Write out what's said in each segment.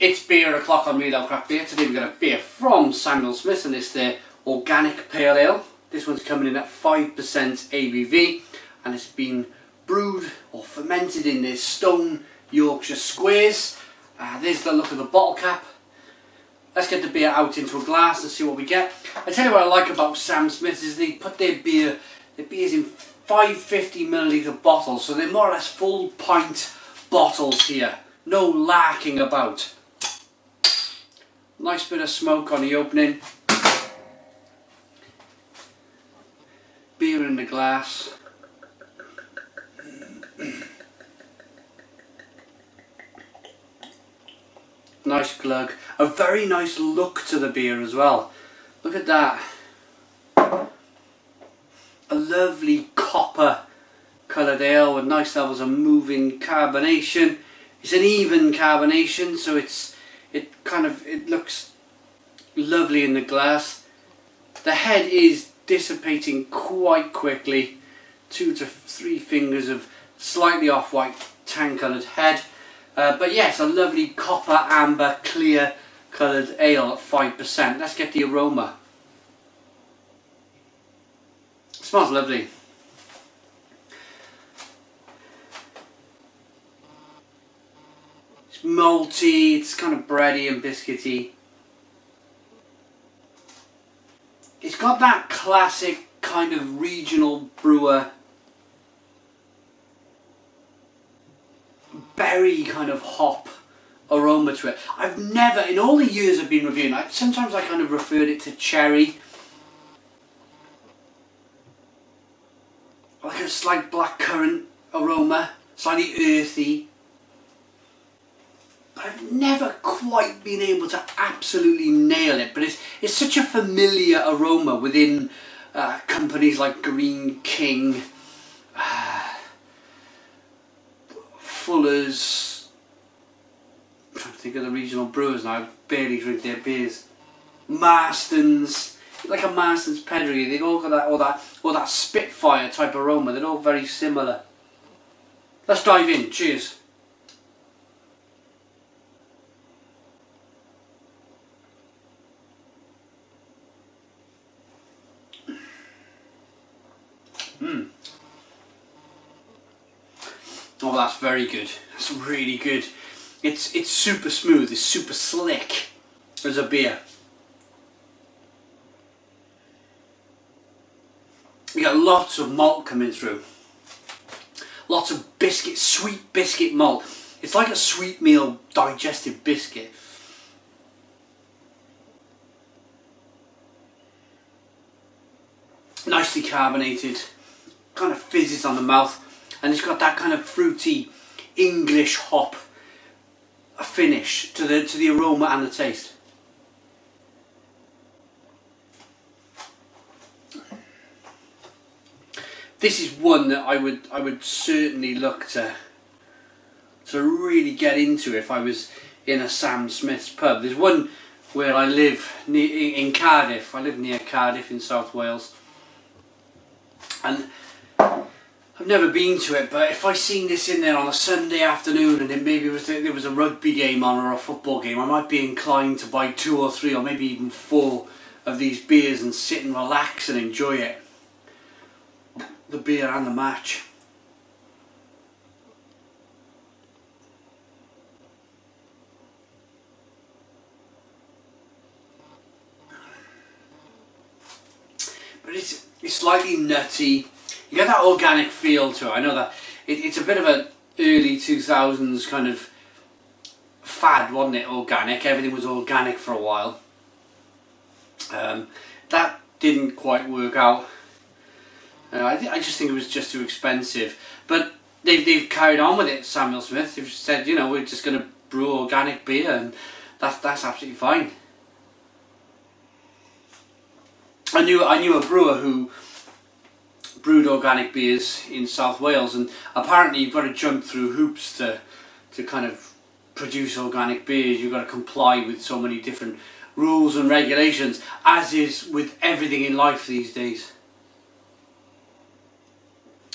It's beer o'clock on Real Ale Craft Beer. Today we've got a beer from Samuel Smith, and it's their organic pale ale. This one's coming in at 5% ABV, and it's been brewed or fermented in their stone Yorkshire squares. There's the look of the bottle cap. Let's get the beer out into a glass and see what we get. I tell you what I like about Sam Smith is they put their beers in 550ml bottles, so they're more or less full pint bottles here. No larking about. Nice bit of smoke on the opening. Beer in the glass. Nice glug. A very nice look to the beer as well. Look at that. A lovely copper coloured ale with nice levels of moving carbonation. It's an even carbonation, so it looks lovely in the glass. The head is dissipating quite quickly. 2 to 3 fingers of slightly off-white tan coloured head. But yes, a lovely copper amber clear coloured ale at 5%. Let's get the aroma. It smells lovely. It's malty, it's kind of bready and biscuity. It's got that classic kind of regional brewer berry kind of hop aroma to it. I've never, in all the years I've been reviewing, sometimes I kind of referred it to cherry. Like a slight black currant aroma, slightly earthy. But I've never quite been able to absolutely nail it. But it's such a familiar aroma within companies like Green King, Fuller's. I'm trying to think of the regional brewers now. I barely drink their beers. Marston's, like a Marston's pedigree. They've all got that Spitfire type aroma. They're all very similar. Let's dive in. Cheers. Oh, that's very good. That's really good. It's super smooth. It's super slick as a beer. You got lots of malt coming through. Lots of biscuit, sweet biscuit malt. It's like a sweet meal digestive biscuit. Nicely carbonated. Kind of fizzes on the mouth. And it's got that kind of fruity English hop finish to the aroma and the taste. This is one that I would certainly look to really get into if I was in a Sam Smith's pub. There's one where I live in Cardiff. I live near Cardiff in South Wales, and I've never been to it, but if I seen this in there on a Sunday afternoon and then maybe there was a rugby game on or a football game, I might be inclined to buy 2 or 3 or maybe even 4 of these beers and sit and relax and enjoy it. The beer and the match. But it's slightly nutty. You get that organic feel to it. I know that it's a bit of an early 2000s kind of fad, wasn't it? Organic. Everything was organic for a while. That didn't quite work out. I just think it was just too expensive. But they've carried on with it, Samuel Smith. They've said, you know, we're just going to brew organic beer, and that's absolutely fine. I knew a brewer who brewed organic beers in South Wales, and apparently you've got to jump through hoops to kind of produce organic beers. You've got to comply with so many different rules and regulations, as is with everything in life these days.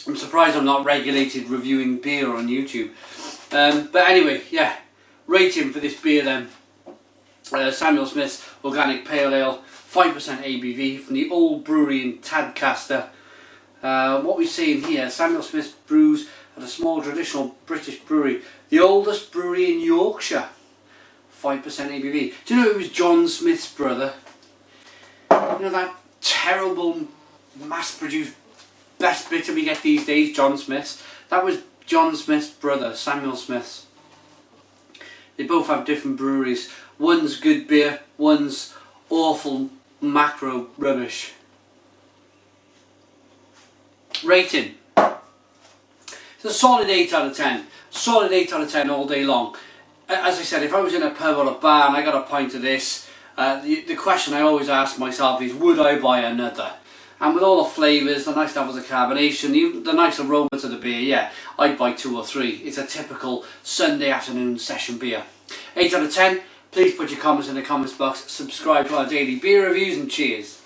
I'm surprised I'm not regulated reviewing beer on YouTube. But anyway, yeah, rating for this beer then. Samuel Smith's Organic Pale Ale, 5% ABV from the old brewery in Tadcaster. What we're seeing here, Samuel Smith brews at a small traditional British brewery, the oldest brewery in Yorkshire, 5% ABV. Do you know it was John Smith's brother? You know that terrible mass-produced best bitter we get these days, John Smith's? That was John Smith's brother, Samuel Smith's. They both have different breweries. One's good beer, one's awful macro rubbish. Rating. It's a solid 8 out of 10. Solid 8 out of 10 all day long. As I said, if I was in a pub or a bar and I got a pint of this, the question I always ask myself is, would I buy another? And with all the flavours, the nice levels of carbonation, the nice aroma to the beer, yeah, I'd buy 2 or 3. It's a typical Sunday afternoon session beer. 8 out of 10. Please put your comments in the comments box, subscribe to our daily beer reviews, and cheers.